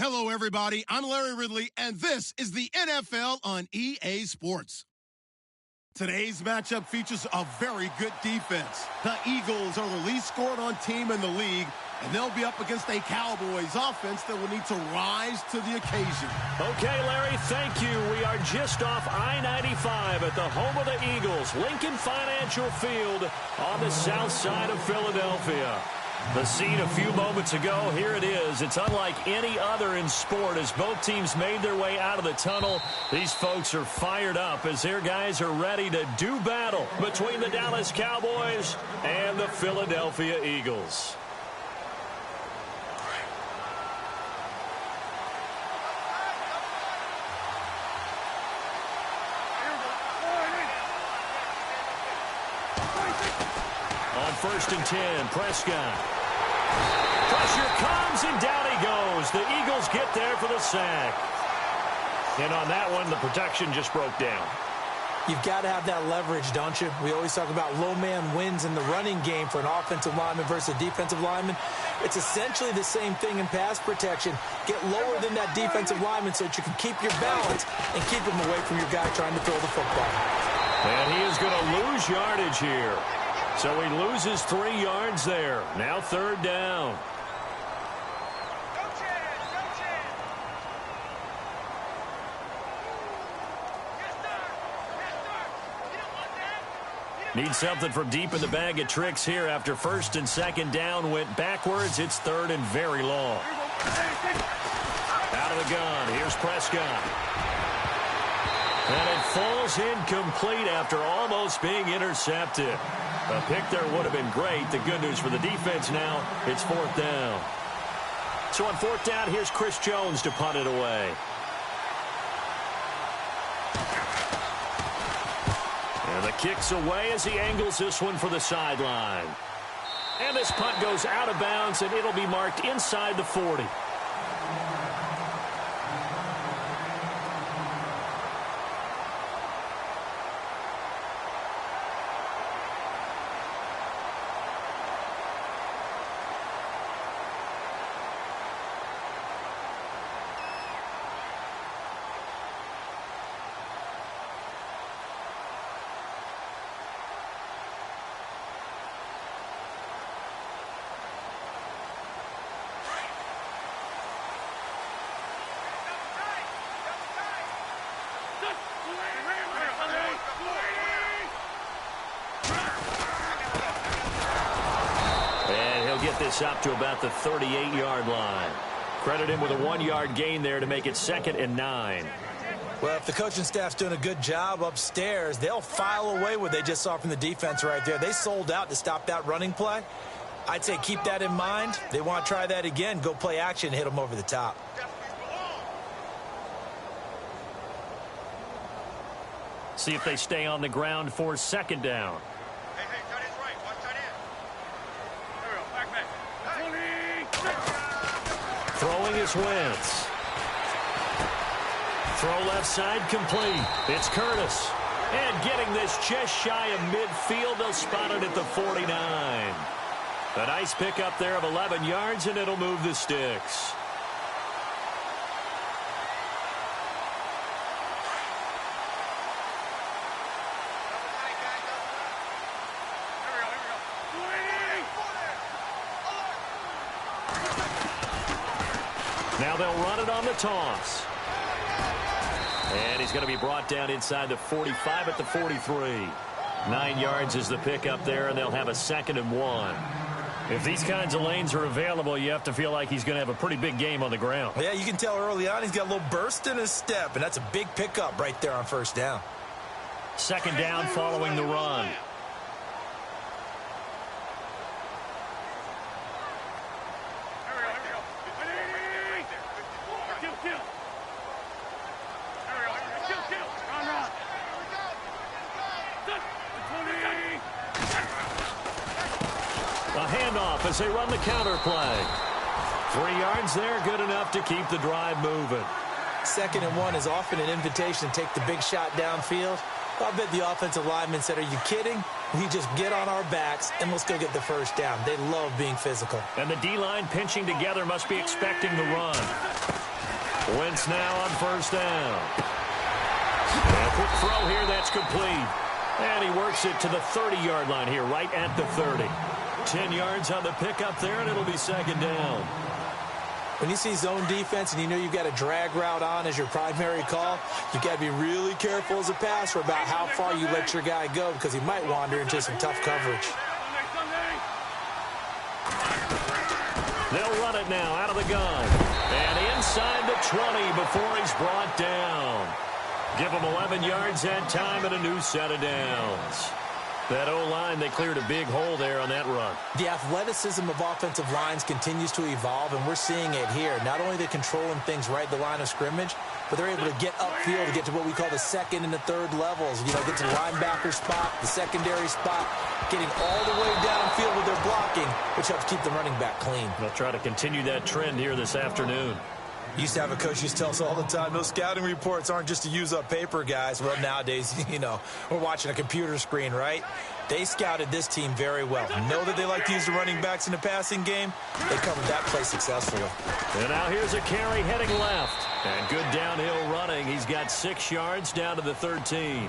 Hello, everybody. I'm Larry Ridley, and this is the NFL on EA Sports. Today's matchup features a very good defense. The Eagles are the least scored-on team in the league, and they'll be up against a Cowboys offense that will need to rise to the occasion. Okay, Larry, thank you. We are just off I-95 at the home of the Eagles, Lincoln Financial Field on the south side of Philadelphia. The scene a few moments ago, here it is. It's unlike any other in sport as both teams made their way out of the tunnel. These folks are fired up as their guys are ready to do battle between the Dallas Cowboys and the Philadelphia Eagles. On 1st and 10, Prescott. Pressure comes, and down he goes. The Eagles get there for the sack. And on that one, the protection just broke down. You've got to have that leverage, don't you? We always talk about low man wins in the running game for an offensive lineman versus a defensive lineman. It's essentially the same thing in pass protection. Get lower than that defensive lineman so that you can keep your balance and keep him away from your guy trying to throw the football. And he is going to lose yardage here. So he loses 3 yards there. Now 3rd down. Need something from deep in the bag of tricks here after 1st and 2nd down went backwards. It's 3rd and very long. Out of the gun. Here's Prescott. And it falls incomplete after almost being intercepted. A pick there would have been great. The good news for the defense now, it's 4th down. So on 4th down, here's Chris Jones to punt it away. And the kick's away as he angles this one for the sideline. And this punt goes out of bounds, and it'll be marked inside the 40. This up to about the 38-yard line. Credit him with a 1-yard gain there to make it 2nd and 9. Well, if the coaching staff's doing a good job upstairs, they'll file away what they just saw from the defense right there. They sold out to stop that running play. I'd say keep that in mind. They want to try that again. Go play action and hit them over the top. See if they stay on the ground for 2nd down. Throwing is Wentz. Throw left side complete. It's Curtis. And getting this just shy of midfield. They'll spot it at the 49. A nice pickup there of 11 yards, and it'll move the sticks. Now they'll run it on the toss. And he's going to be brought down inside the 45 at the 43. 9 yards is the pickup there, and they'll have a 2nd and 1. If these kinds of lanes are available, you have to feel like he's going to have a pretty big game on the ground. Yeah, you can tell early on he's got a little burst in his step, and that's a big pickup right there on 1st down. 2nd down following the run. As they run the counter play. 3 yards there, good enough to keep the drive moving. 2nd and 1 is often an invitation to take the big shot downfield. I bet the offensive lineman said, are you kidding? We just get on our backs and let's go get the 1st down. They love being physical. And the D-line pinching together must be expecting the run. Wentz now on first down. And a quick throw here, that's complete. And he works it to the 30-yard line here, right at the 30. 10 yards on the pickup there, and it'll be second down. When you see zone defense and you know you've got a drag route on as your primary call, you've got to be really careful as a passer about how far you let your guy go because he might wander into some tough coverage. They'll run it now out of the gun. And inside the 20 before he's brought down. Give him 11 yards that time and a new set of downs. That O-line, they cleared a big hole there on that run. The athleticism of offensive lines continues to evolve, and we're seeing it here. Not only are they controlling things right at the line of scrimmage, but they're able to get upfield to get to what we call the second and the third levels. You know, get to the linebacker spot, the secondary spot, getting all the way downfield with their blocking, which helps keep the running back clean. They'll try to continue that trend here this afternoon. Used to have a coach used to tell us all the time, those scouting reports aren't just to use up paper, guys. Well, nowadays, you know, we're watching a computer screen, right? They scouted this team very well. Know that they like to use the running backs in the passing game. They covered that play successfully. And now here's a carry heading left. And good downhill running. He's got 6 yards down to the 13.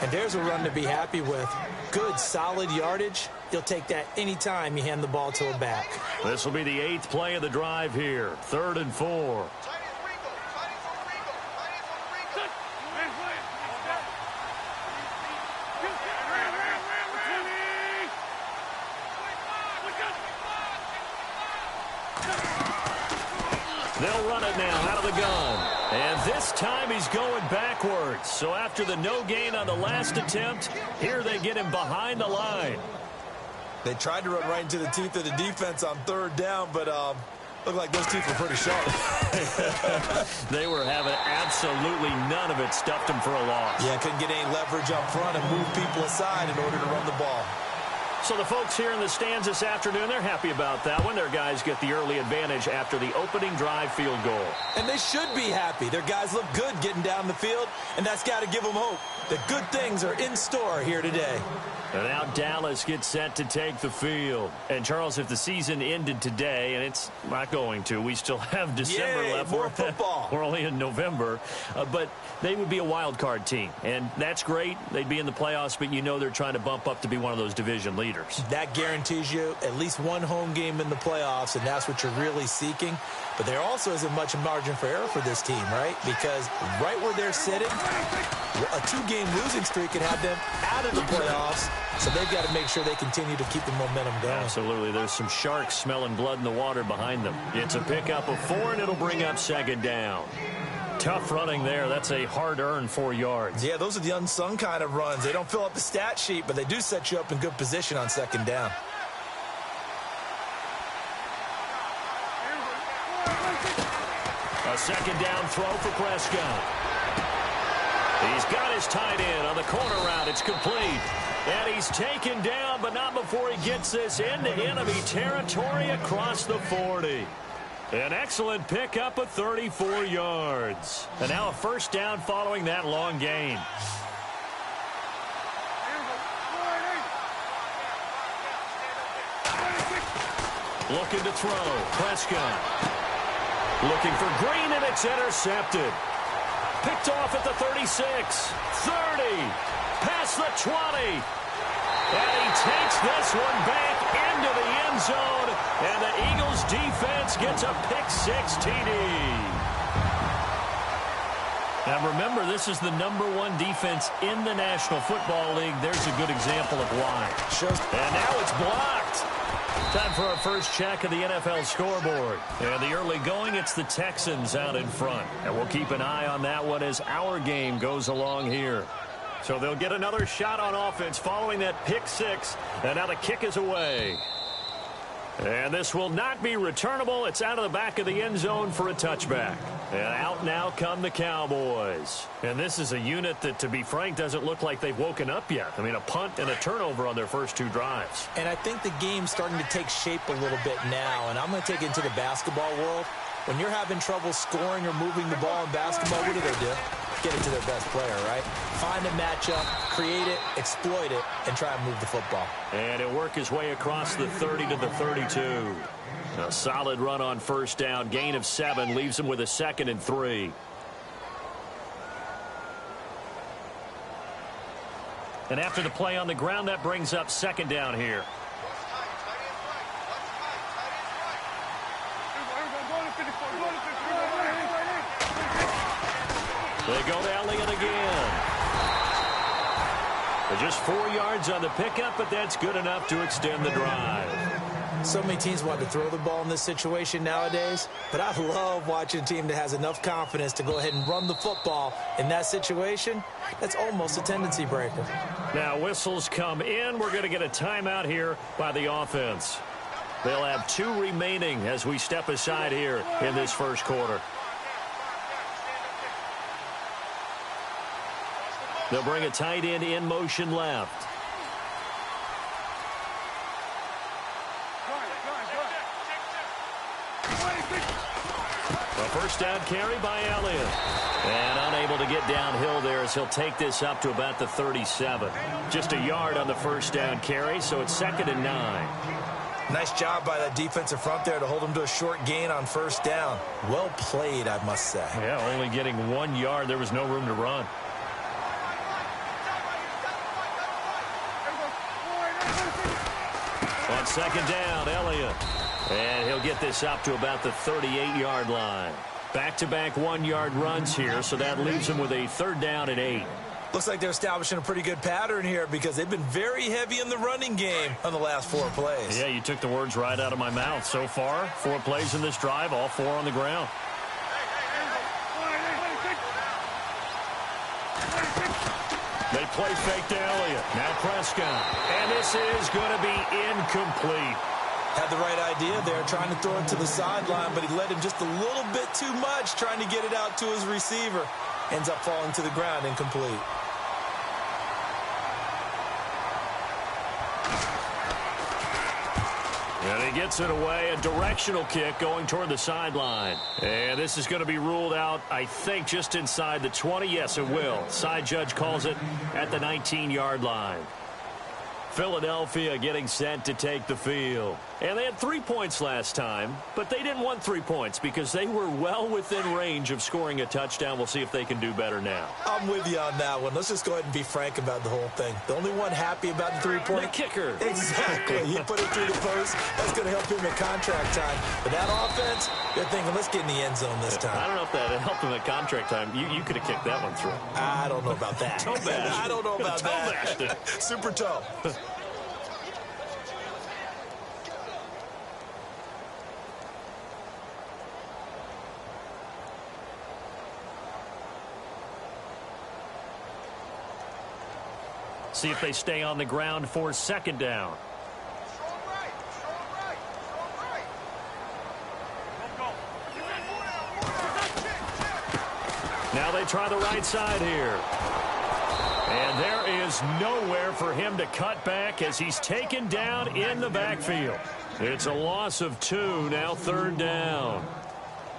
And there's a run to be happy with. Good, solid yardage. You'll take that anytime you hand the ball to a back. This will be the 8th play of the drive here. 3rd and 4. They'll run it now out of the gun. And this time he's going backwards. So after the no gain on the last attempt, here they get him behind the line. They tried to run right into the teeth of the defense on 3rd down, but looked like those teeth were pretty sharp. They were having absolutely none of it. Stuffed them for a loss. Yeah, couldn't get any leverage up front and move people aside in order to run the ball. So the folks here in the stands this afternoon, they're happy about that one. Their guys get the early advantage after the opening drive field goal. And they should be happy. Their guys look good getting down the field, and that's got to give them hope that good things are in store here today. And now Dallas gets set to take the field. And, Charles, if the season ended today, and it's not going to, we still have December left. More football. We're only in November. But they would be a wild card team. And that's great. They'd be in the playoffs, but you know they're trying to bump up to be one of those division leaders. That guarantees you at least one home game in the playoffs, and that's what you're really seeking. But there also isn't much margin for error for this team, right? Because right where they're sitting, a 2-game losing streak could have them out of the playoffs. So they've got to make sure they continue to keep the momentum going. Absolutely. There's some sharks smelling blood in the water behind them. It's a pickup of 4, and it'll bring up 2nd down. Tough running there. That's a hard-earned 4 yards. Yeah, those are the unsung kind of runs. They don't fill up the stat sheet, but they do set you up in good position on 2nd down. A 2nd down throw for Prescott. He's got his tight end on the corner route. It's complete. And he's taken down, but not before he gets this into enemy territory across the 40. An excellent pickup of 34 yards. And now a 1st down following that long gain. Looking to throw. Prescott. Looking for Green, and it's intercepted. Picked off at the 36, 30, past the 20. And he takes this one back into the end zone. And the Eagles defense gets a pick-6 TD. Now remember, this is the #1 defense in the National Football League. There's a good example of why. And now it's blocked. Time for our first check of the NFL scoreboard. And the early going, it's the Texans out in front. And we'll keep an eye on that one as our game goes along here. So they'll get another shot on offense following that pick-6. And now the kick is away. And this will not be returnable. It's out of the back of the end zone for a touchback. And out now come the Cowboys. And this is a unit that, to be frank, doesn't look like they've woken up yet. I mean, a punt and a turnover on their first 2 drives. And I think the game's starting to take shape a little bit now. And I'm going to take it into the basketball world. When you're having trouble scoring or moving the ball in basketball, what do? Get it to their best player, right? Find a matchup, create it, exploit it, and try and move the football. And he'll work his way across the 30 to the 32. A solid run on first down. Gain of 7 leaves them with a 2nd and 3. And after the play on the ground, that brings up 2nd down here. They go to Elliott again. Just 4 yards on the pickup, but that's good enough to extend the drive. So many teams want to throw the ball in this situation nowadays, but I love watching a team that has enough confidence to go ahead and run the football in that situation. That's almost a tendency breaker. Now whistles come in. We're going to get a timeout here by the offense. They'll have 2 remaining as we step aside here in this first quarter. They'll bring a tight end in motion left. A first down carry by Elliott. And unable to get downhill there as he'll take this up to about the 37. Just a yard on the first down carry, so it's 2nd and 9. Nice job by that defensive front there to hold him to a short gain on first down. Well played, I must say. Yeah, only getting 1 yard. There was no room to run. On 2nd down, Elliott. And he'll get this up to about the 38-yard line. Back-to-back 1-yard runs here, so that leaves him with a 3rd down and 8. Looks like they're establishing a pretty good pattern here because they've been very heavy in the running game on the last 4 plays. Yeah, you took the words right out of my mouth. So far, 4 plays in this drive, all 4 on the ground. They play fake to Elliott. Now Prescott. And this is going to be incomplete. Had the right idea there, trying to throw it to the sideline, but he led him just a little bit too much, trying to get it out to his receiver. Ends up falling to the ground, incomplete. And he gets it away, a directional kick going toward the sideline. And this is going to be ruled out, I think, just inside the 20. Yes, it will. Side judge calls it at the 19-yard line. Philadelphia getting set to take the field. And they had 3 points last time, but they didn't want 3 points because they were well within range of scoring a touchdown. We'll see if they can do better now. I'm with you on that one. Let's just go ahead and be frank about the whole thing. The only one happy about the 3-point. The kicker. Exactly. He put it through the post. That's going to help him at contract time. But that offense, they're thinking, let's get in the end zone this time. I don't know if that helped him at contract time. You could have kicked that one through. I don't know about that. Toe bashed. I don't know about that. Toe bashed. Super toe. See if they stay on the ground for 2nd down. Now they try the right side here. And there is nowhere for him to cut back as he's taken down in the backfield. It's a loss of 2, now 3rd down.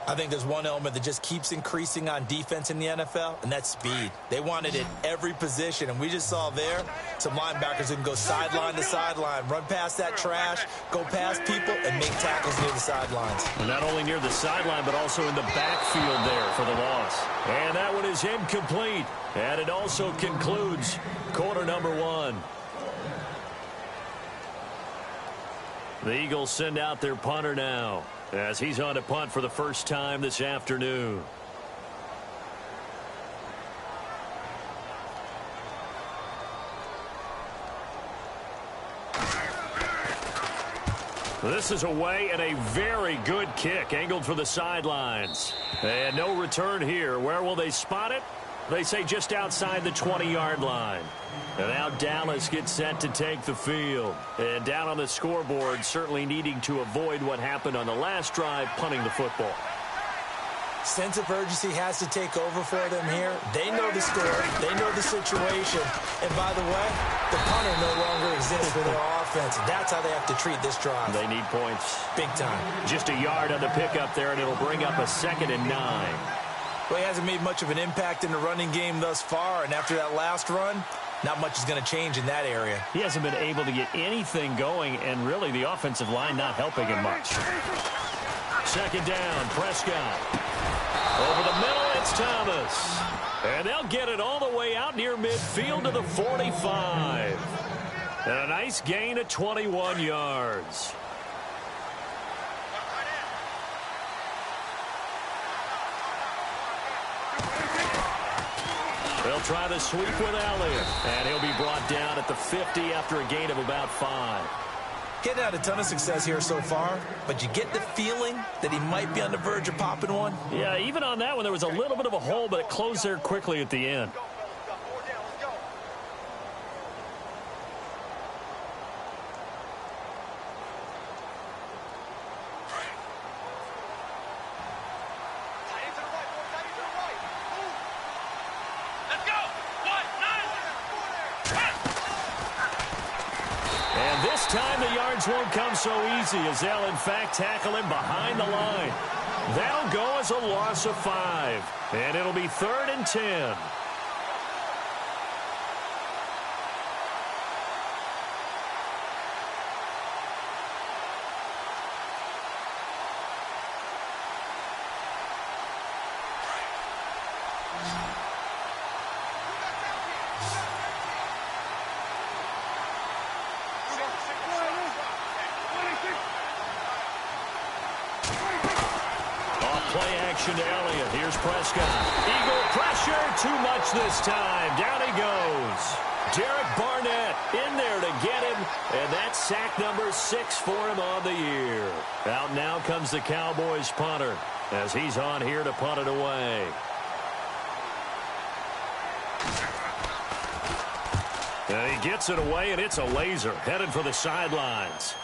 I think there's one element that just keeps increasing on defense in the NFL, and that's speed. They want it at every position, and we just saw there some linebackers who can go sideline to sideline, run past that trash, go past people, and make tackles near the sidelines. And not only near the sideline, but also in the backfield there for the loss. And that one is incomplete. And it also concludes quarter number 1. The Eagles send out their punter now, as he's on to punt for the first time this afternoon. This is away and a very good kick angled for the sidelines. And no return here. Where will they spot it? They say just outside the 20-yard line. And now Dallas gets set to take the field. And down on the scoreboard, certainly needing to avoid what happened on the last drive, punting the football. Sense of urgency has to take over for them here. They know the score. They know the situation. And by the way, the punter no longer exists for their offense. That's how they have to treat this drive. They need points. Big time. Just a yard on the pickup there, and it'll bring up a 2nd and 9. Well, he hasn't made much of an impact in the running game thus far, and after that last run, not much is going to change in that area. He hasn't been able to get anything going, and really the offensive line not helping him much. Second down, Prescott. Over the middle, it's Thomas. And they'll get it all the way out near midfield to the 45. And a nice gain of 21 yards. They'll try the sweep with Elliott. And he'll be brought down at the 50 after a gain of about 5. Getting out a ton of success here so far, but you get the feeling that he might be on the verge of popping one. Yeah, even on that one, there was a little bit of a hole, but it closed there quickly at the end. Time the yards won't come so easy as they'll in fact tackle him behind the line. That'll go as a loss of 5, and it'll be 3rd and 10. Play action to Elliott. Here's Prescott. Eagle pressure. Too much this time. Down he goes. Derek Barnett in there to get him. And that's sack number 6 for him on the year. Out now comes the Cowboys punter as he's on here to punt it away. And he gets it away, and it's a laser headed for the sidelines.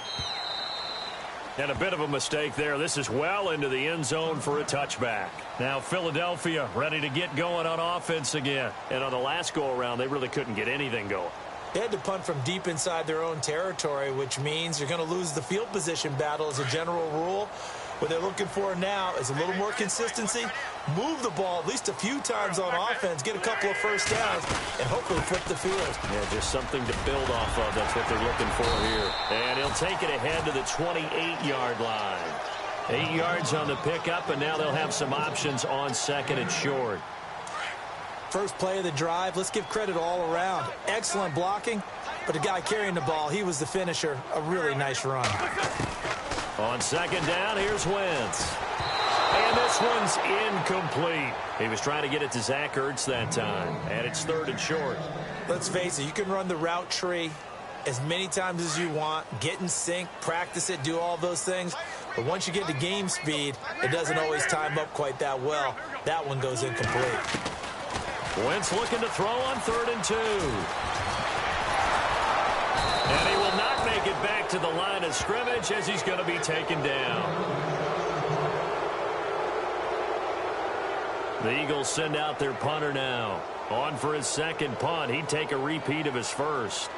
And a bit of a mistake there. This is well into the end zone for a touchback. Now Philadelphia ready to get going on offense again. And on the last go-around, they really couldn't get anything going. They had to punt from deep inside their own territory, which means you're going to lose the field position battle as a general rule. What they're looking for now is a little more consistency, move the ball at least a few times on offense, get a couple of first downs, and hopefully flip the field. Yeah, just something to build off of. That's what they're looking for here. And he'll take it ahead to the 28-yard line. 8 yards on the pickup, and now they'll have some options on 2nd and short. First play of the drive, let's give credit all around. Excellent blocking, but the guy carrying the ball, he was the finisher. A really nice run. On 2nd down, here's Wentz. And this one's incomplete. He was trying to get it to Zach Ertz that time. And it's 3rd and short. Let's face it, you can run the route tree as many times as you want, get in sync, practice it, do all those things. But once you get to game speed, it doesn't always time up quite that well. That one goes incomplete. Wentz looking to throw on 3rd and 2. And he will not make it back to the line of scrimmage as he's going to be taken down. The Eagles send out their punter now. On for his 2nd punt. He'd take a repeat of his first.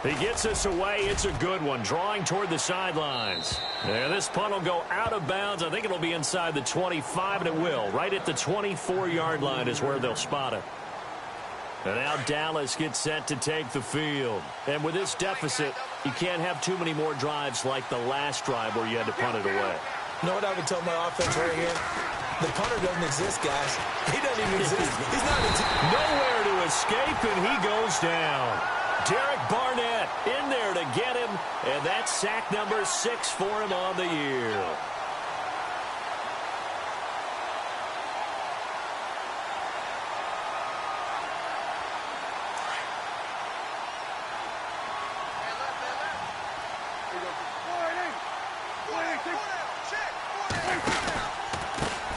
He gets this away. It's a good one, drawing toward the sidelines. And this punt will go out of bounds. I think it'll be inside the 25, and it will. Right at the 24-yard line is where they'll spot it. And now Dallas gets set to take the field. And with this deficit, you can't have too many more drives like the last drive where you had to punt it away. You know what I would tell my offense right here? The punter doesn't exist, guys. He doesn't even exist. He's not nowhere to escape, and he goes down. Derek Barnett in there to get him, and that's sack number 6 for him on the year.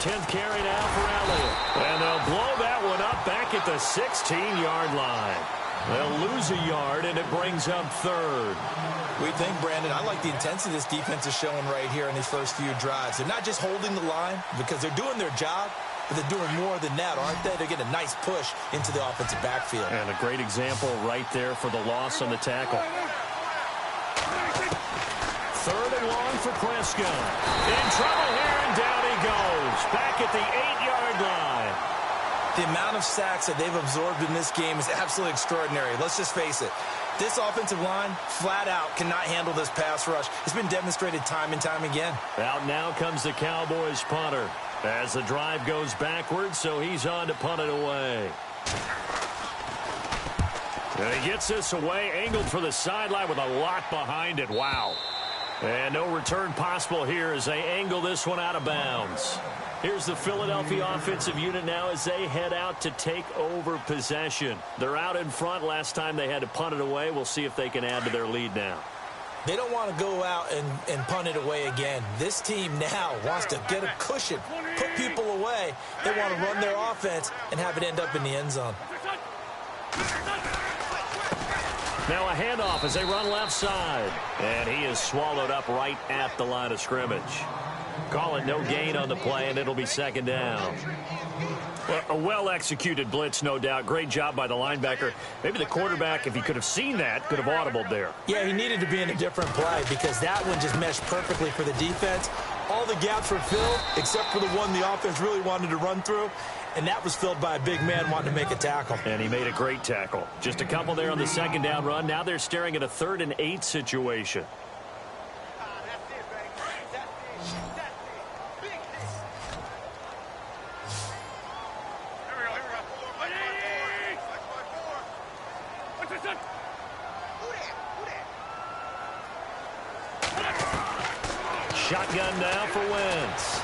Tenth carry now for Elliott. And they'll blow that one up back at the 16-yard line. They'll lose a yard, and it brings up 3rd. We think, Brandon, I like the intensity this defense is showing right here in these first few drives. They're not just holding the line because they're doing their job, but they're doing more than that, aren't they? They're getting a nice push into the offensive backfield. And a great example right there for the loss on the tackle. 3rd and long for Prescott. In trouble here, and down he goes. Back at the 8-yard line. The amount of sacks that they've absorbed in this game is absolutely extraordinary. Let's just face it. This offensive line, flat out, cannot handle this pass rush. It's been demonstrated time and time again. Out now comes the Cowboys punter as the drive goes backwards, so he's on to punt it away. And he gets this away, angled for the sideline with a lot behind it. Wow. And no return possible here as they angle this one out of bounds. Here's the Philadelphia offensive unit now as they head out to take over possession. They're out in front. Last time they had to punt it away. We'll see if they can add to their lead now. They don't want to go out and punt it away again. This team now wants to get a cushion, put people away. They want to run their offense and have it end up in the end zone. Now a handoff as they run left side. And he is swallowed up right at the line of scrimmage. Call it no gain on the play, and it'll be 2nd down. Well, a well-executed blitz, no doubt. Great job by the linebacker. Maybe the quarterback, if he could have seen that, could have audibled there. Yeah, he needed to be in a different play because that one just meshed perfectly for the defense. All the gaps were filled except for the one the offense really wanted to run through, and that was filled by a big man wanting to make a tackle. And he made a great tackle. Just a couple there on the 2nd down run. Now they're staring at a 3rd and 8 situation. Shotgun now for Wentz.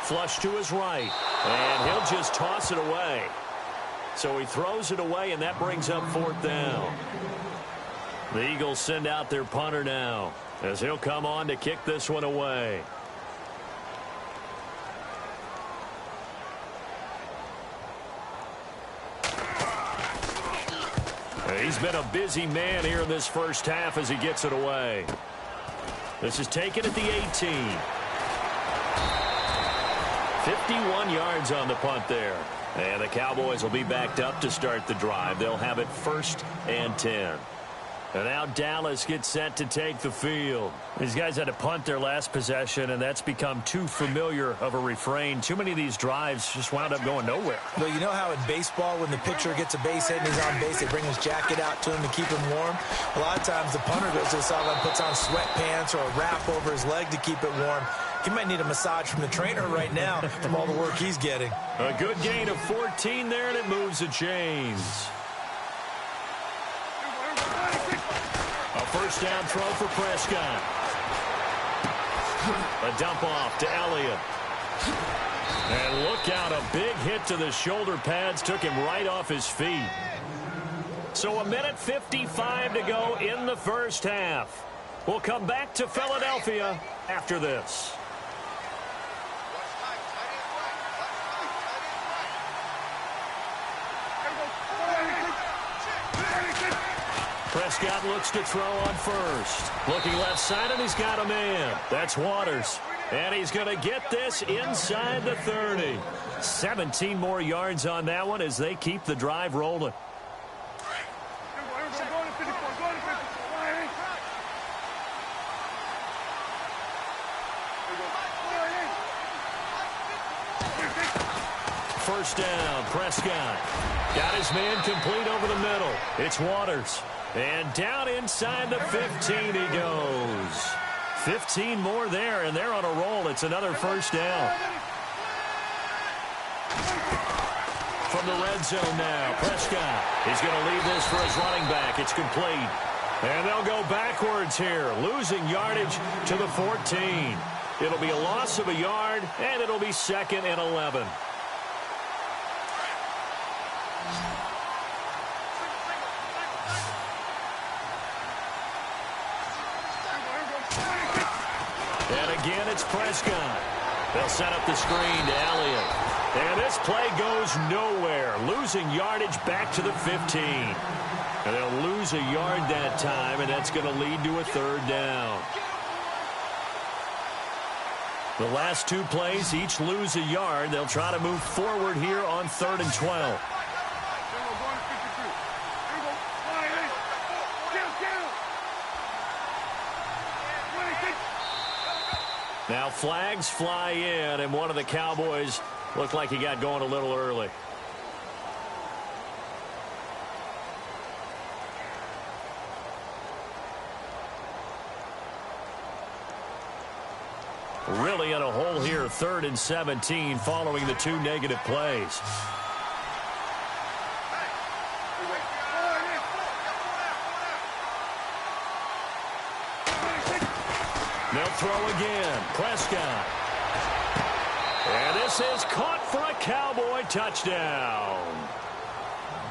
Flush to his right. And he'll just toss it away. So he throws it away, and that brings up 4th down. The Eagles send out their punter now as he'll come on to kick this one away. He's been a busy man here in this first half as he gets it away. This is taken at the 18. 51 yards on the punt there. And the Cowboys will be backed up to start the drive. They'll have it 1st and 10. And now Dallas gets set to take the field. These guys had to punt their last possession, and that's become too familiar of a refrain. Too many of these drives just wound up going nowhere. Well, you know how in baseball when the pitcher gets a base hit and he's on base, they bring his jacket out to him to keep him warm? A lot of times the punter goes to the sideline, puts on sweatpants or a wrap over his leg to keep it warm. He might need a massage from the trainer right now from all the work he's getting. A good gain of 14 there, and it moves the chains. A 1st down throw for Prescott. A dump off to Elliott. And look out, a big hit to the shoulder pads took him right off his feet. So 1:55 to go in the first half. We'll come back to Philadelphia after this. Prescott looks to throw on 1st. Looking left side, and he's got a man. That's Waters. And he's going to get this inside the 30. 17 more yards on that one as they keep the drive rolling. First down, Prescott. Got his man complete over the middle. It's Waters. And down inside the 15 he goes. 15 more there, and they're on a roll. It's another 1st down. From the red zone now, Prescott. He's going to leave this for his running back. It's complete. And they'll go backwards here, losing yardage to the 14. It'll be a loss of a yard, and it'll be 2nd and 11. And again, it's Prescott. They'll set up the screen to Elliott. And this play goes nowhere, losing yardage back to the 15. And they'll lose a yard that time, and that's going to lead to a 3rd down. The last 2 plays each lose a yard. They'll try to move forward here on 3rd and 12. Now flags fly in, and one of the Cowboys looked like he got going a little early. Really in a hole here, 3rd and 17 following the 2 negative plays. They'll throw again. Prescott. And this is caught for a Cowboy touchdown.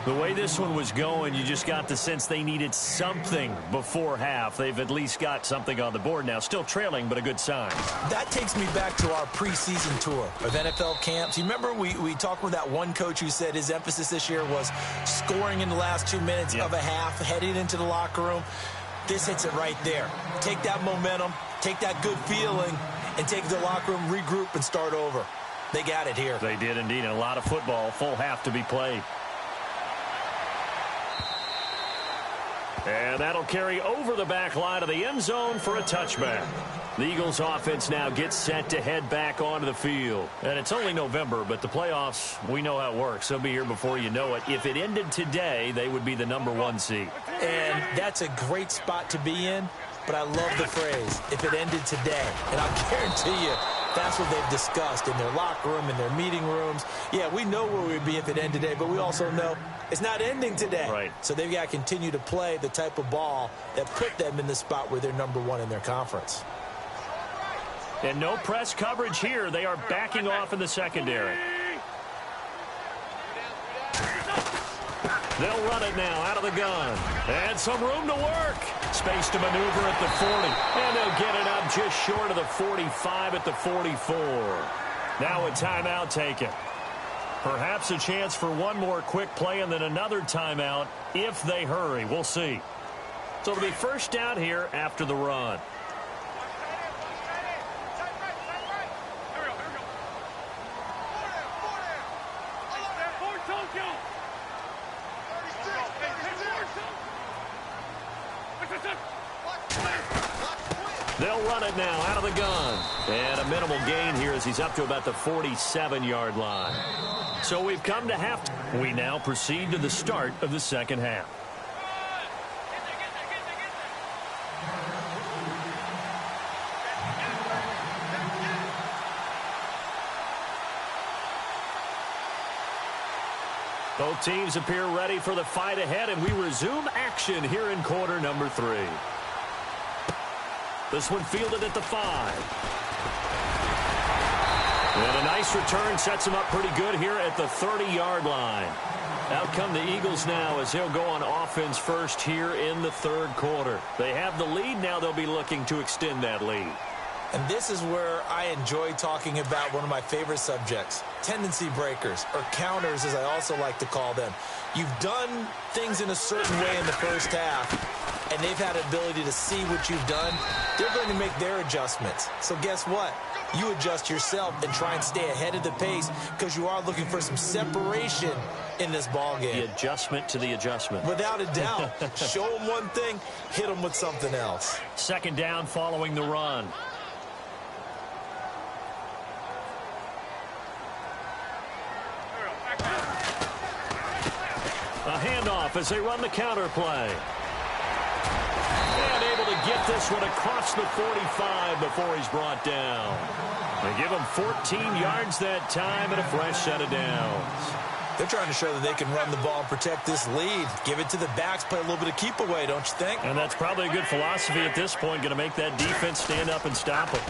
The way this one was going, you just got the sense they needed something before half. They've at least got something on the board now. Still trailing, but a good sign. That takes me back to our preseason tour of NFL camps. You remember we talked with that one coach who said his emphasis this year was scoring in the last 2 minutes of a half, heading into the locker room. This hits it right there. Take that momentum, take that good feeling, and take it to the locker room, regroup, and start over. They got it here. They did indeed, and a lot of football, full half to be played. And that'll carry over the back line of the end zone for a touchback. The Eagles offense now gets set to head back onto the field. And it's only November, but the playoffs, we know how it works. They'll be here before you know it. If it ended today, they would be the #1 seed. And that's a great spot to be in, but I love the phrase, if it ended today. And I'll guarantee you, that's what they've discussed in their locker room, in their meeting rooms. Yeah, we know where we'd be if it ended today, but we also know it's not ending today. Right. So they've got to continue to play the type of ball that put them in the spot where they're #1 in their conference. And no press coverage here. They are backing off in the secondary. They'll run it now out of the gun. And some room to work. Space to maneuver at the 40. And they'll get it up just short of the 45 at the 44. Now a timeout taken. Perhaps a chance for one more quick play and then another timeout if they hurry. We'll see. So it'll be first down here after the run. They'll run it now out of the gun. And a minimal gain here as he's up to about the 47-yard line. So we've come to half. We now proceed to the start of the second half. Both teams appear ready for the fight ahead, and we resume action here in quarter number 3. This one fielded at the 5. And a nice return sets him up pretty good here at the 30-yard line. Out come the Eagles now as they'll go on offense first here in the third quarter. They have the lead. Now they'll be looking to extend that lead. And this is where I enjoy talking about one of my favorite subjects, tendency breakers, or counters as I also like to call them. You've done things in a certain way in the first half, and they've had an ability to see what you've done. They're going to make their adjustments. So guess what? You adjust yourself and try and stay ahead of the pace because you are looking for some separation in this ball game. The adjustment to the adjustment. Without a doubt. Show them one thing, hit them with something else. Second down following the run. A handoff as they run the counter play. And able to get this one across the 45 before he's brought down. They give him 14 yards that time and a fresh set of downs. They're trying to show that they can run the ball and protect this lead. Give it to the backs, play a little bit of keep away, don't you think? And that's probably a good philosophy at this point, going to make that defense stand up and stop him.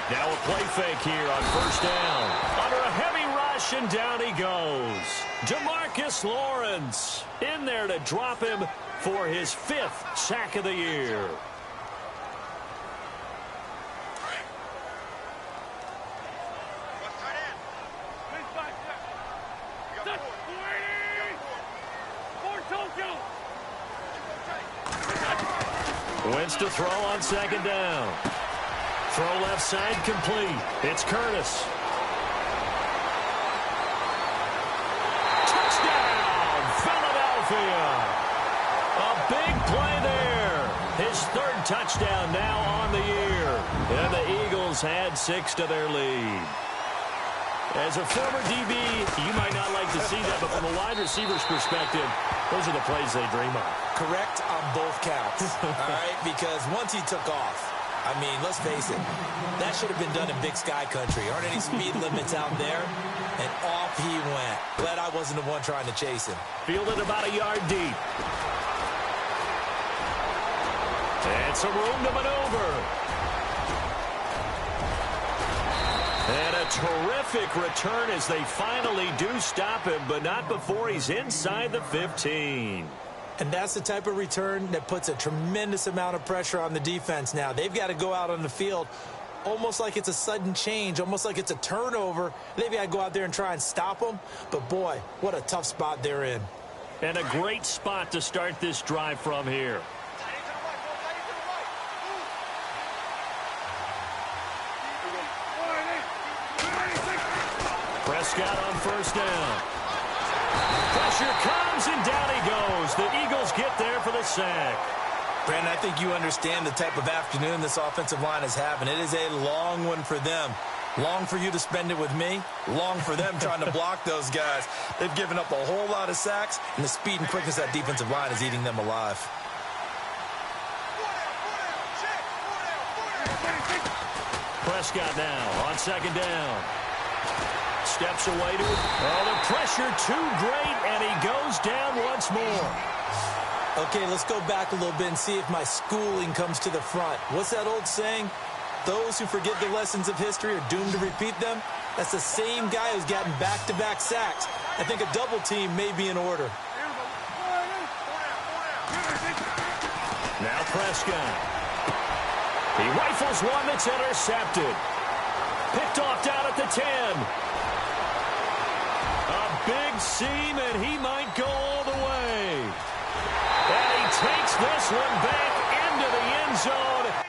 Now a play fake here on first down. Under a heavy rush, and down he goes. DeMarcus Lawrence in there to drop him for his 5th sack of the year. Wentz to throw on second down. Throw left side complete. It's Curtis. Touchdown, Philadelphia. A big play there. his third touchdown now on the year. And the Eagles add 6 to their lead. As a former DB, you might not like to see that, but from a wide receiver's perspective, those are the plays they dream of. Correct on both counts, all right? Because once he took off, I mean, let's face it, that should have been done in Big Sky Country. Aren't any speed limits out there? And off he went. Glad I wasn't the one trying to chase him. Fielded about a yard deep. And some room to maneuver. And a terrific return as they finally do stop him, but not before he's inside the 15. And that's the type of return that puts a tremendous amount of pressure on the defense now. They've got to go out on the field almost like it's a sudden change, almost like it's a turnover. They've got to go out there and try and stop them. But, boy, what a tough spot they're in. And a great spot to start this drive from here. Prescott on first down. Pressure comes, and down he goes. The Eagles get there for the sack. Brandon, I think you understand the type of afternoon this offensive line is having. It is a long one for them. Long for you to spend it with me. Long for them trying to block those guys. They've given up a whole lot of sacks, and the speed and quickness of that defensive line is eating them alive. Prescott now on second down. Steps away to it. Oh, the pressure too great, and he goes down once more. Okay, let's go back a little bit and see if my schooling comes to the front. What's that old saying? Those who forget the lessons of history are doomed to repeat them. That's the same guy who's gotten back-to-back sacks. I think a double team may be in order. Now Prescott. He rifles one that's intercepted. Picked off down at the 10. A big seam, and he might go all the way. And he takes this one back into the end zone.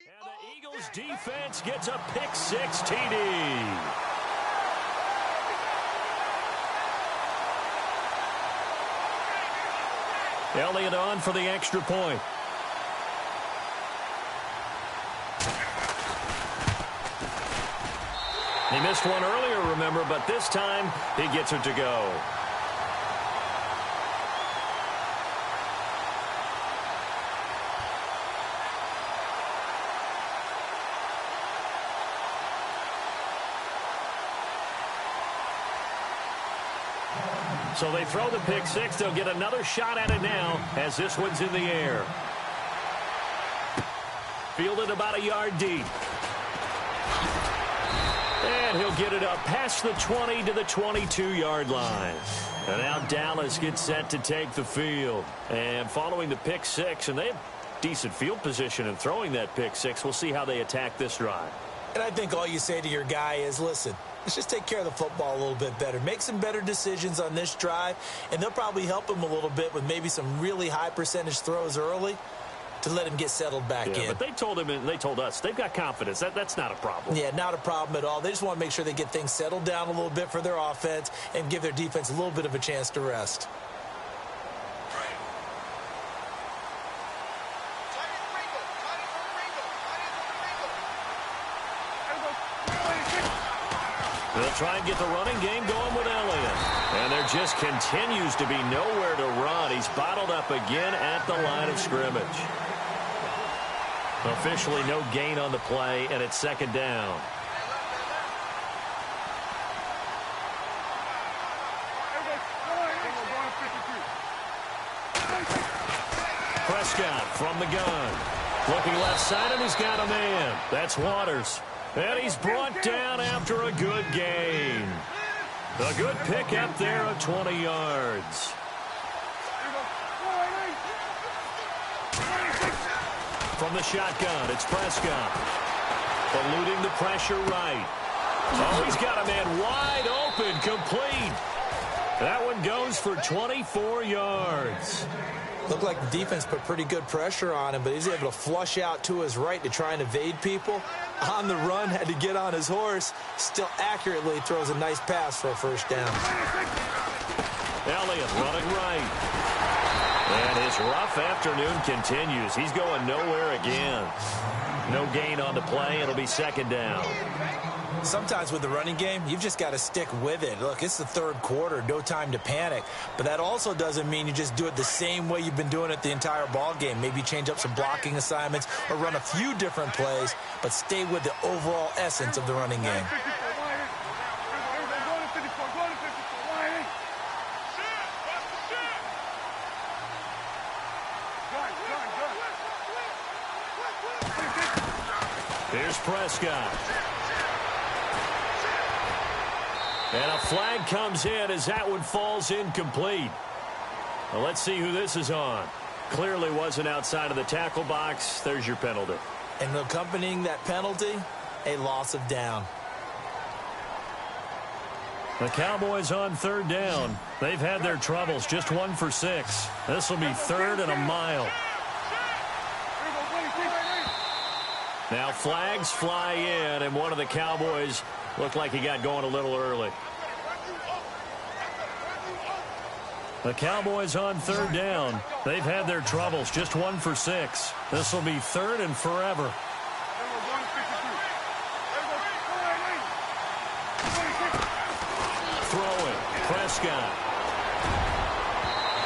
And the Eagles defense gets a pick-six TD. Elliott on for the extra point. He missed one earlier, remember, but this time he gets it to go. So they throw the pick six. They'll get another shot at it now as this one's in the air. Fielded about a yard deep. And he'll get it up past the 20 to the 22-yard line. And now Dallas gets set to take the field. And following the pick six, and they have decent field position in throwing that pick six. We'll see how they attack this drive. And I think all you say to your guy is, listen, let's just take care of the football a little bit better. Make some better decisions on this drive, and they'll probably help him a little bit with maybe some really high percentage throws early to let him get settled back in. But they told him and they told us they've got confidence. That's not a problem. Yeah, not a problem at all. They just want to make sure they get things settled down a little bit for their offense and give their defense a little bit of a chance to rest. They'll try and get the running game going with Elliott. And there just continues to be nowhere to run. He's bottled up again at the line of scrimmage. Officially no gain on the play, and it's second down. Prescott from the gun. Looking left side, and he's got a man. That's Waters. And he's brought down after a good gain. A good pick up there of 20 yards. From the shotgun, it's Prescott. Eluding the pressure right. Oh, he's got a man wide open, complete. That one goes for 24 yards. Looked like the defense put pretty good pressure on him, but he's able to flush out to his right to try and evade people. On the run, had to get on his horse. Still accurately throws a nice pass for a first down. Elliott running right. And his rough afternoon continues. He's going nowhere again. No gain on the play. It'll be second down. Sometimes with the running game, you've just got to stick with it. Look, it's the third quarter, no time to panic. But that also doesn't mean you just do it the same way you've been doing it the entire ball game. Maybe change up some blocking assignments or run a few different plays, but stay with the overall essence of the running game. Here's Prescott. And a flag comes in as that one falls incomplete. Well, let's see who this is on. Clearly wasn't outside of the tackle box. There's your penalty. And accompanying that penalty, a loss of down. The Cowboys on third down. They've had their troubles. Just 1 for 6. This will be third and a mile. Now flags fly in, and one of the Cowboys looked like he got going a little early. The Cowboys on third down. They've had their troubles. Just 1 for 6. This will be third and forever. Throwing. Prescott.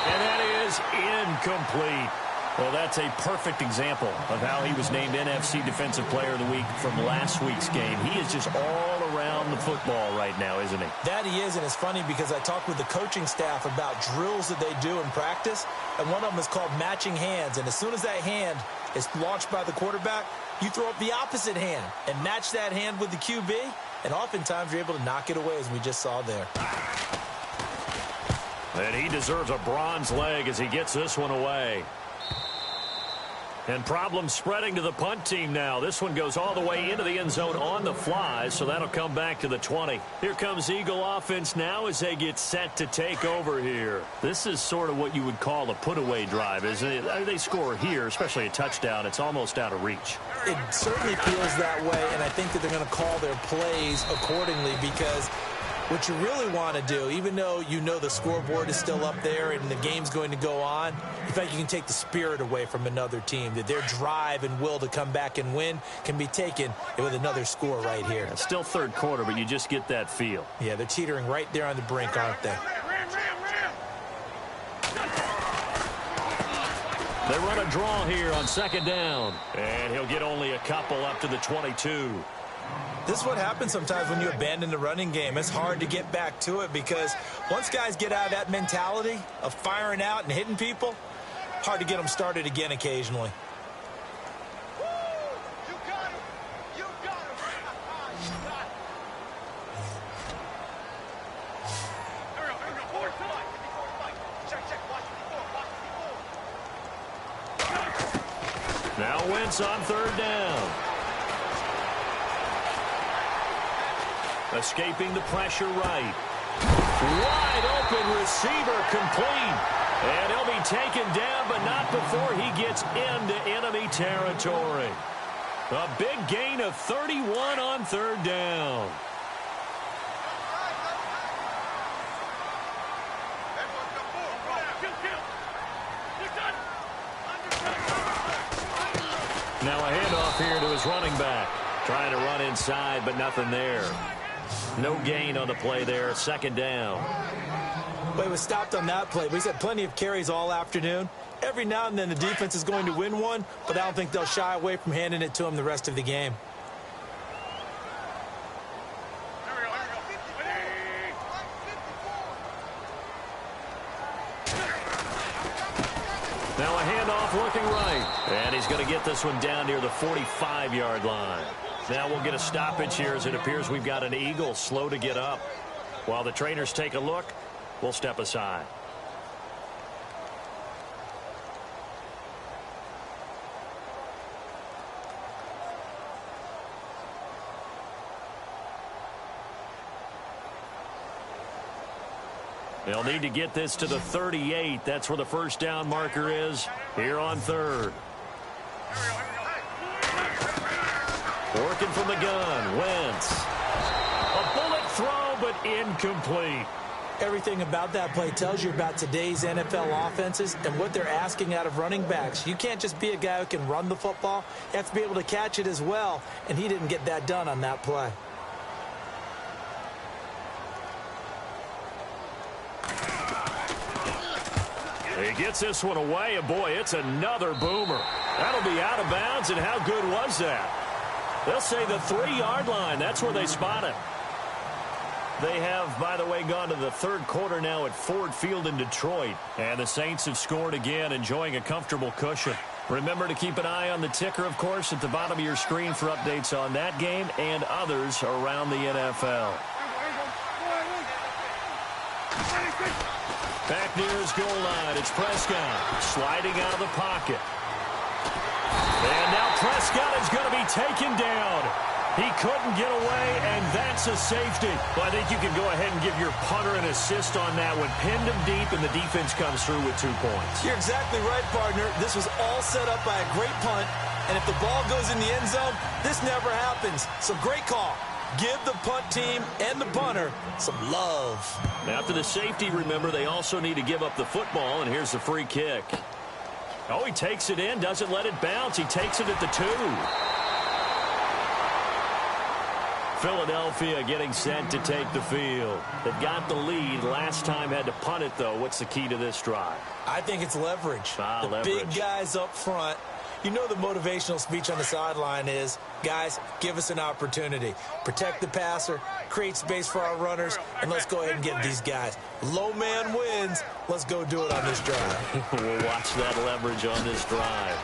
And that is incomplete. Well, that's a perfect example of how he was named NFC Defensive Player of the Week from last week's game. He is just all around the football right now, isn't he? That he is, and it's funny because I talked with the coaching staff about drills that they do in practice, and one of them is called matching hands. And as soon as that hand is launched by the quarterback, you throw up the opposite hand and match that hand with the QB, and oftentimes you're able to knock it away, as we just saw there. And he deserves a bronze leg as he gets this one away. And problems spreading to the punt team now. This one goes all the way into the end zone on the fly, so that'll come back to the 20. Here comes Eagle offense now as they get set to take over here. This is sort of what you would call a put-away drive, isn't it? They score here, especially a touchdown. It's almost out of reach. It certainly feels that way, and I think that they're going to call their plays accordingly because what you really want to do, even though you know the scoreboard is still up there and the game's going to go on, in fact, you can take the spirit away from another team, that their drive and will to come back and win can be taken with another score right here. It's still third quarter, but you just get that feel. Yeah, they're teetering right there on the brink, aren't they? They run a draw here on second down, and he'll get only a couple up to the 22. This is what happens sometimes when you abandon the running game. It's hard to get back to it because once guys get out of that mentality of firing out and hitting people, hard to get them started again occasionally. Now Wentz on third down. Escaping the pressure right. Wide open receiver complete. And he'll be taken down, but not before he gets into enemy territory. A big gain of 31 on third down. Now a handoff here to his running back. Trying to run inside, but nothing there. No gain on the play there. Second down. Well, he was stopped on that play, but he's had plenty of carries all afternoon. Every now and then the defense is going to win one, but I don't think they'll shy away from handing it to him the rest of the game. Now a handoff looking right. And he's going to get this one down near the 45-yard line. Now we'll get a stoppage here as it appears we've got an Eagle slow to get up. While the trainers take a look, we'll step aside. They'll need to get this to the 38. That's where the first down marker is here on third. Working from the gun, Wentz. A bullet throw, but incomplete. Everything about that play tells you about today's NFL offenses and what they're asking out of running backs. You can't just be a guy who can run the football. You have to be able to catch it as well, and he didn't get that done on that play. He gets this one away, and boy, it's another boomer. That'll be out of bounds, and how good was that? They'll say the 3-yard line. That's where they spot it. They have, by the way, gone to the third quarter now at Ford Field in Detroit. And the Saints have scored again, enjoying a comfortable cushion. Remember to keep an eye on the ticker, of course, at the bottom of your screen for updates on that game and others around the NFL. Back near his goal line, it's Prescott sliding out of the pocket. And now Prescott is going to be taken down. He couldn't get away, and that's a safety. Well, I think you can go ahead and give your punter an assist on that one. Pinned him deep, and the defense comes through with 2 points. You're exactly right, partner. This was all set up by a great punt, and if the ball goes in the end zone, this never happens. So great call. Give the punt team and the punter some love. After the safety, remember, they also need to give up the football, and here's the free kick. Oh, he takes it in, doesn't let it bounce. He takes it at the 2. Philadelphia getting set to take the field. They've got the lead. Last time had to punt it, though. What's the key to this drive? I think it's leverage. The big guys up front. You know the motivational speech on the sideline is, guys, give us an opportunity. Protect the passer, create space for our runners, and let's go ahead and get these guys. Low man wins. Let's go do it on this drive. We'll watch that leverage on this drive.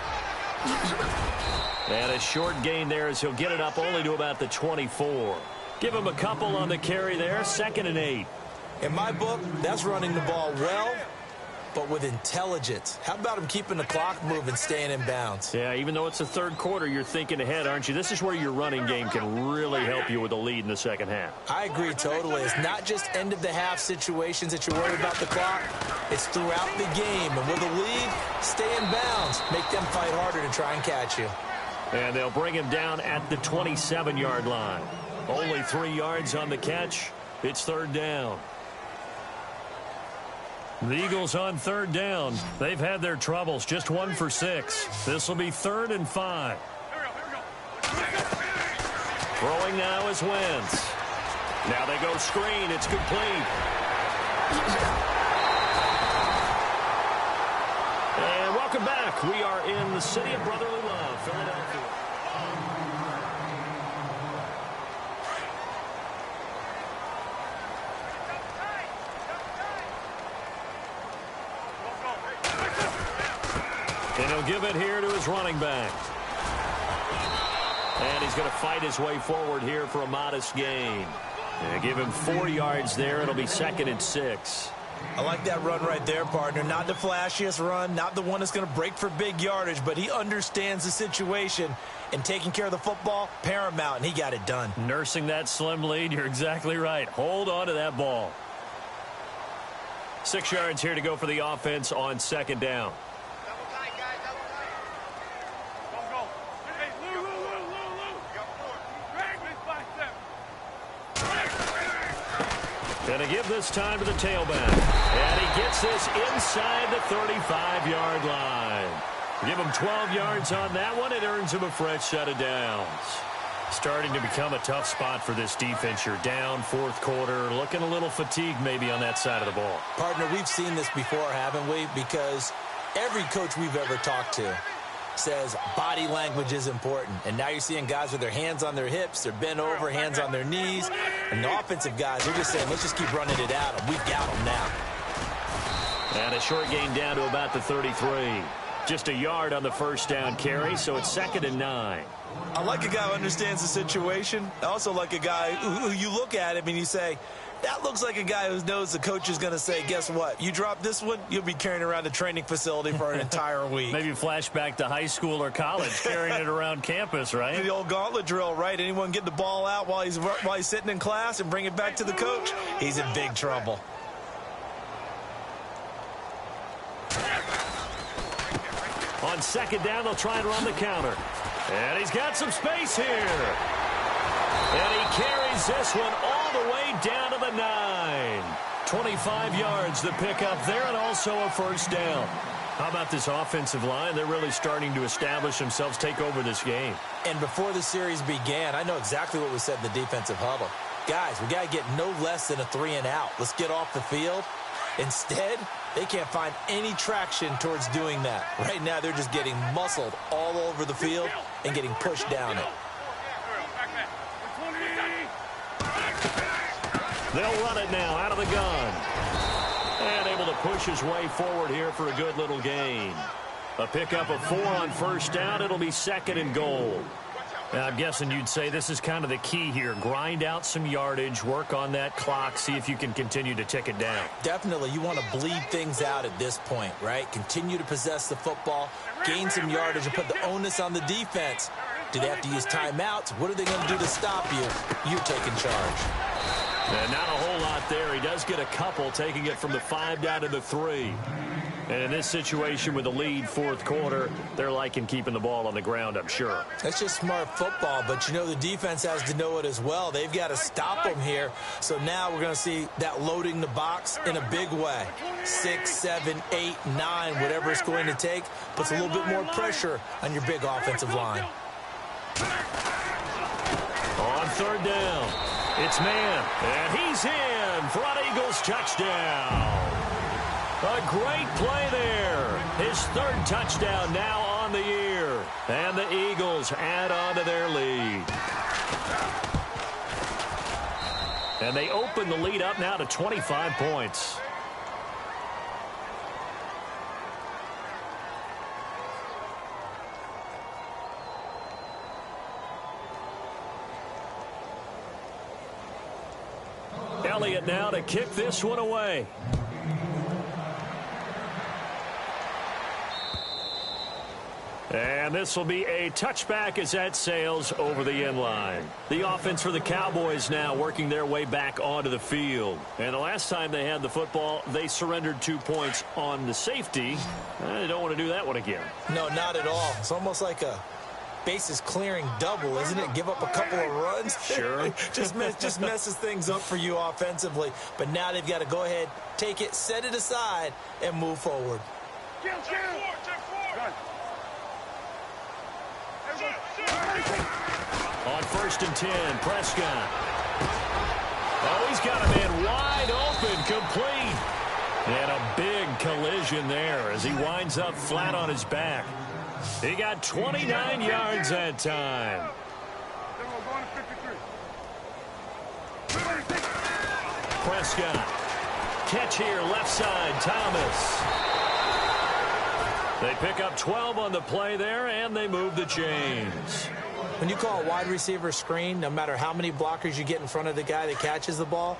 And a short gain there as he'll get it up only to about the 24. Give him a couple on the carry there, 2nd and 8. In my book, that's running the ball well, but with intelligence. How about him keeping the clock moving, staying in bounds? Yeah, even though it's the third quarter, you're thinking ahead, aren't you? This is where your running game can really help you with a lead in the second half. I agree totally. It's not just end-of-the-half situations that you're worried about the clock. It's throughout the game. And with a lead, stay in bounds. Make them fight harder to try and catch you. And they'll bring him down at the 27-yard line. Only 3 yards on the catch. It's third down. The Eagles on third down. They've had their troubles. Just 1 for 6. This will be 3rd and 5. Throwing now is Wentz. Now they go screen. It's complete. And welcome back. We are in the city of brotherly love, Philadelphia. And he'll give it here to his running back. And he's going to fight his way forward here for a modest gain. And give him 4 yards there. It'll be 2nd and 6. I like that run right there, partner. Not the flashiest run, not the one that's going to break for big yardage, but he understands the situation, and taking care of the football, paramount, and he got it done. Nursing that slim lead, you're exactly right. Hold on to that ball. 6 yards here to go for the offense on 2nd down. Going to give this time to the tailback. And he gets this inside the 35-yard line. Give him 12 yards on that one. It earns him a fresh set of downs. Starting to become a tough spot for this defense. You're down fourth quarter, looking a little fatigued maybe on that side of the ball. Partner, we've seen this before, haven't we? Because every coach we've ever talked to says body language is important. And now you're seeing guys with their hands on their hips, they're bent over, hands on their knees. And the offensive guys, they're just saying, let's just keep running it out. And we've got them now. And a short gain down to about the 33. Just a yard on the first down carry, so it's 2nd and 9. I like a guy who understands the situation. I also like a guy who you look at him and you say, that looks like a guy who knows the coach is going to say, guess what? You drop this one, you'll be carrying around a training facility for an entire week. Maybe flashback to high school or college, carrying it around campus, right? The old gauntlet drill, right? Anyone get the ball out while he's sitting in class and bring it back to the coach? He's in big trouble. On 2nd down, they'll try and run the counter. And he's got some space here. And he carries this one all the way down to the 9. 25 yards to pick up there, and also a first down. How about this offensive line? They're really starting to establish themselves, take over this game. And before the series began, I know exactly what was said in the defensive huddle. Guys, we got to get no less than a 3-and-out. Let's get off the field. Instead, they can't find any traction towards doing that. Right now, they're just getting muscled all over the field and getting pushed down it. They'll run it now out of the gun. And able to push his way forward here for a good little gain. A pickup of 4 on first down. It'll be 2nd and goal. Now, I'm guessing you'd say this is kind of the key here. Grind out some yardage, work on that clock, see if you can continue to tick it down. Definitely. You want to bleed things out at this point, right? Continue to possess the football, gain some yardage, and put the onus on the defense. Do they have to use timeouts? What are they going to do to stop you? You're taking charge. And not a whole lot there. He does get a couple, taking it from the 5 down to the 3. And in this situation with the lead fourth quarter, they're liking keeping the ball on the ground, I'm sure. That's just smart football, but you know the defense has to know it as well. They've got to stop them here. So now we're going to see that loading the box in a big way. 6, 7, 8, 9, whatever it's going to take, puts a little bit more pressure on your big offensive line. On 3rd down, it's man, and he's in for an Eagles touchdown. A great play there. His 3rd touchdown now on the year. And the Eagles add on to their lead. And they open the lead up now to 25 points. Elliott now to kick this one away. And this will be a touchback as that sails over the end line. The offense for the Cowboys now working their way back onto the field. And the last time they had the football, they surrendered 2 points on the safety. They don't want to do that one again. No, not at all. It's almost like a bases clearing double, isn't it? Give up a couple of runs. Sure. just messes things up for you offensively. But now they've got to go ahead, take it, set it aside, and move forward. Check four. On 1st and 10, Prescott. Oh, he's got a man wide open, complete. And a big collision there as he winds up flat on his back. He got 29 yards that time. Prescott. Catch here, left side, Thomas. They pick up 12 on the play there, and they move the chains. When you call a wide receiver screen, no matter how many blockers you get in front of the guy that catches the ball,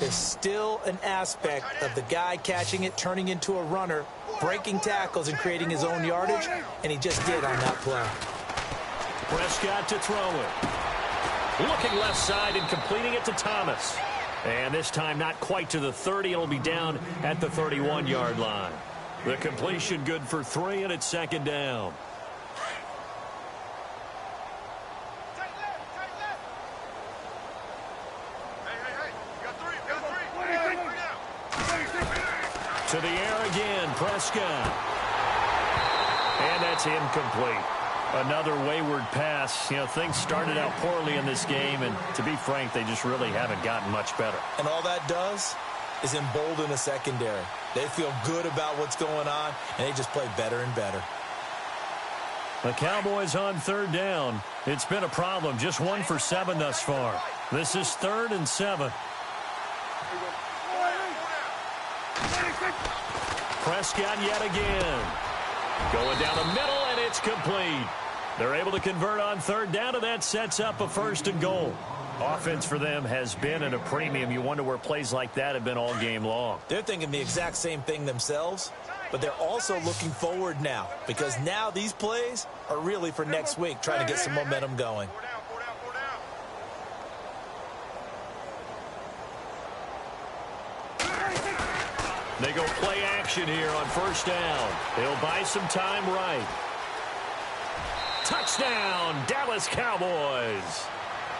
there's still an aspect of the guy catching it, turning into a runner, breaking tackles and creating his own yardage, and he just did on that play. Prescott to throw it. Looking left side and completing it to Thomas. And this time not quite to the 30. It'll be down at the 31-yard line. The completion good for 3, and it's 2nd down. To the air again, Prescott. And that's incomplete. Another wayward pass. You know, things started out poorly in this game, and to be frank, they just really haven't gotten much better. And all that does is embolden the secondary. They feel good about what's going on, and they just play better and better. The Cowboys on third down. It's been a problem. Just 1 for 7 thus far. This is 3rd and 7. Prescott yet again. Going down the middle, and it's complete. They're able to convert on third down, and that sets up a 1st and goal. Offense for them has been at a premium. You wonder where plays like that have been all game long. They're thinking the exact same thing themselves, but they're also looking forward now, because now these plays are really for next week, trying to get some momentum going. They go play action here on 1st down. They'll buy some time right. Touchdown, Dallas Cowboys.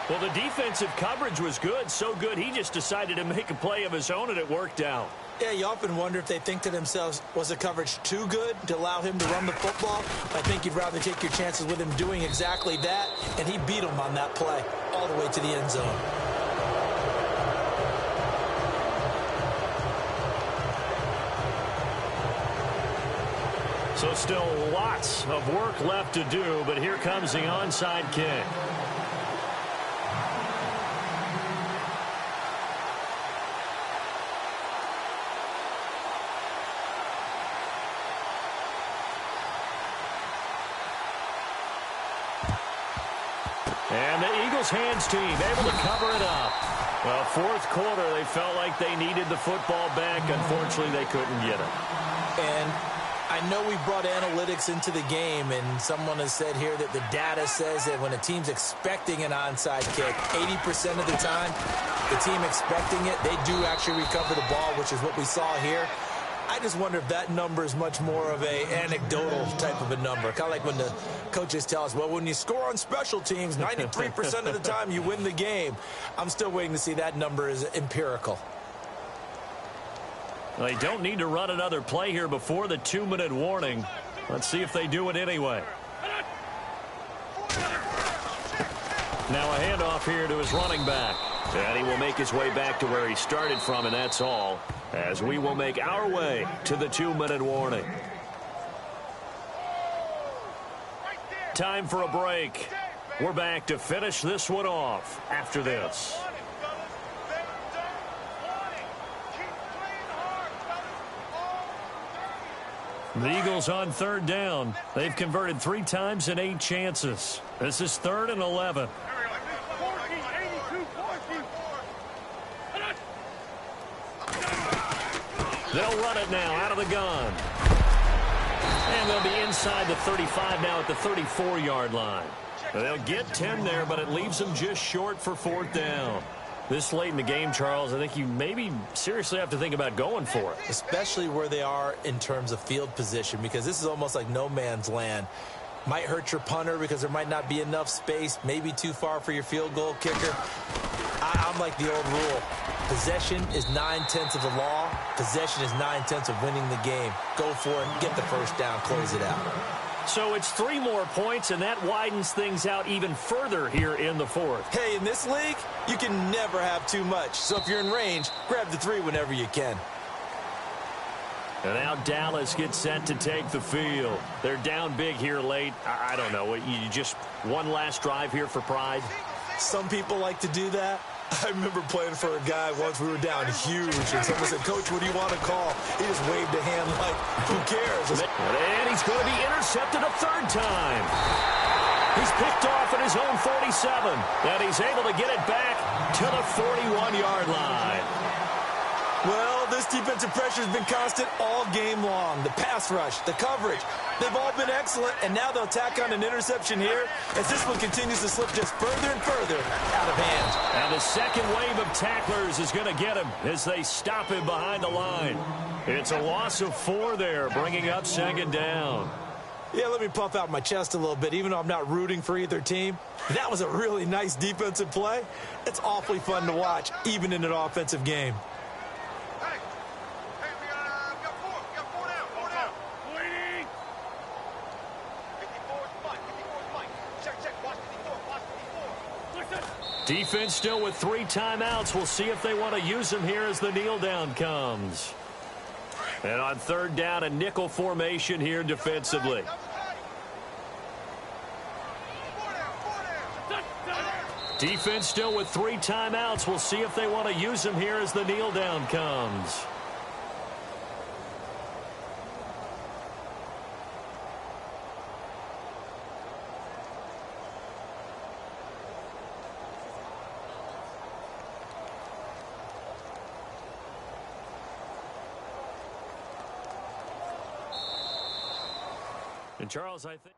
Well, the defensive coverage was good, so good he just decided to make a play of his own, and it worked out. Yeah, you often wonder if they think to themselves, was the coverage too good to allow him to run the football? I think you'd rather take your chances with him doing exactly that, and he beat him on that play all the way to the end zone. So still lots of work left to do, but here comes the onside kick. And the Eagles hands team able to cover it up. Well, 4th quarter, they felt like they needed the football back. Unfortunately, they couldn't get it. And I know we brought analytics into the game, and someone has said here that the data says that when a team's expecting an onside kick, 80% of the time, the team expecting it, they do actually recover the ball, which is what we saw here. I just wonder if that number is much more of a anecdotal type of a number. Kind of like when the coaches tell us, well, when you score on special teams, 93% of the time you win the game. I'm still waiting to see that number is empirical. They don't need to run another play here before the 2-minute warning. Let's see if they do it anyway. Now a handoff here to his running back. And he will make his way back to where he started from, and that's all, as we will make our way to the 2-minute warning. Time for a break. We're back to finish this one off after this. The Eagles on third down. They've converted 3 times in 8 chances. This is 3rd and 11. They'll run it now out of the gun. And they'll be inside the 35 now at the 34-yard line. They'll get 10 there, but it leaves them just short for 4th down. This late in the game, Charles, I think you maybe seriously have to think about going for it. Especially where they are in terms of field position, because this is almost like no man's land. Might hurt your punter because there might not be enough space, maybe too far for your field goal kicker. I'm like the old rule. Possession is 9/10 of the law. Possession is 9/10 of winning the game. Go for it, get the 1st down, close it out. So it's 3 more points, and that widens things out even further here in the 4th. Hey, in this league, you can never have too much. So if you're in range, grab the 3 whenever you can. And now Dallas gets set to take the field. They're down big here late. I don't know. You just one last drive here for pride? Some people like to do that. I remember playing for a guy once we were down huge, and someone said, Coach, what do you want to call? He just waved a hand like, who cares? And he's going to be intercepted a 3rd time. He's picked off at his own 47, and he's able to get it back to the 41-yard line. Well, this defensive pressure has been constant all game long. The pass rush, the coverage, they've all been excellent, and now they'll tack on an interception here as this one continues to slip just further and further out of hand. And the second wave of tacklers is going to get him as they stop him behind the line. It's a loss of 4 there, bringing up 2nd down. Yeah, let me puff out my chest a little bit, even though I'm not rooting for either team. That was a really nice defensive play. It's awfully fun to watch, even in an offensive game. Defense still with 3 timeouts. We'll see if they want to use them here as the kneel down comes. And on 3rd down, a nickel formation here defensively. Defense still with 3 timeouts. We'll see if they want to use them here as the kneel down comes. And Charles, I think